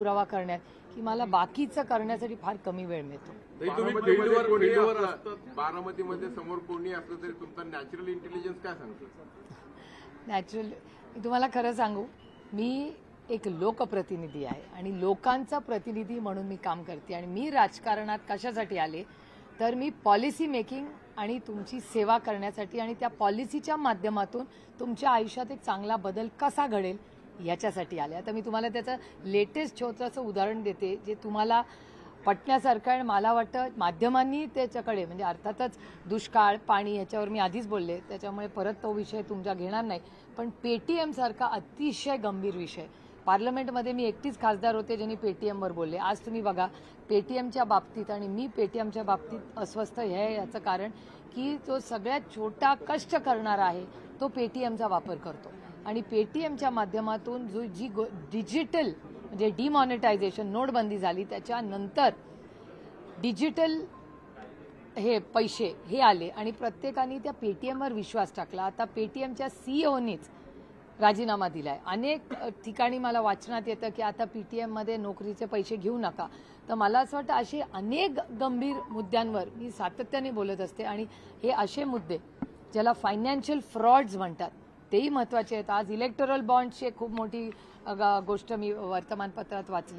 पुरावा करण्यात की मला बाकीचं करण्यासाठी फार कमी वेळ मिळतो. बारामतीमध्ये समोर कोणी असलं तरी तुमचा नॅचरल इंटेलिजन्स काय सांगतो? नॅचरल मी तुम्हाला खरं सांगू, मी एक लोकप्रतिनिधी आहे आणि लोकांचा प्रतिनिधी म्हणून मी काम करते. आणि मी राजकारणात कशासाठी आले तर मी पॉलिसी मेकिंग आणि तुमची सेवा करण्यासाठी आणि त्या पॉलिसीच्या माध्यमातून तुमच्या आयुष्यात एक चांगला बदल कसा घडेल याच्यासाठी आले. आता मी तुम्हाला त्याचं लेटेस्ट छोटंसं उदाहरण देते जे तुम्हाला पटण्यासारखं आहे. मला वाटतं माध्यमांनी त्याच्याकडे म्हणजे अर्थातच दुष्काळ पाणी याच्यावर मी आधीच बोलले, त्याच्यामुळे परत तो विषय तुमच्या घेणार नाही. पण पेटीएम सारखा अतिशय गंभीर विषय पार्लमेंटमध्ये मी एकटीच खासदार होते ज्यांनी पेटीएमवर बोलले. आज तुम्ही बघा पेटीएमच्या बाबतीत आणि मी पेटीएमच्या बाबतीत अस्वस्थ आहे याचं कारण की तो सगळ्यात छोटा कष्ट करणारा आहे तो पेटीएमचा वापर करतो. आणि पेटीएमच्या माध्यमातून जी डिजिटल म्हणजे डिमॉनिटायझेशन नोटबंदी झाली त्याच्यानंतर डिजिटल हे पैसे हे आले आणि प्रत्येकाने त्या पेटीएमवर विश्वास टाकला. आता पेटीएमच्या सीईओनीच राजीनामा दिलाय. अनेक ठिकाणी मला वाचनात येतं की आता पेटीएममध्ये नोकरीचे पैसे घेऊ नका. तर मला असं वाटतं असे अनेक गंभीर मुद्द्यांवर मी सातत्याने बोलत असते आणि हे असे मुद्दे ज्याला फायनान्शियल फ्रॉड्स म्हणतात तेही महत्त्वाचे आहेत. आज इलेक्टोरल बॉन्डची खूप मोठी गोष्ट मी वर्तमानपत्रात वाचली.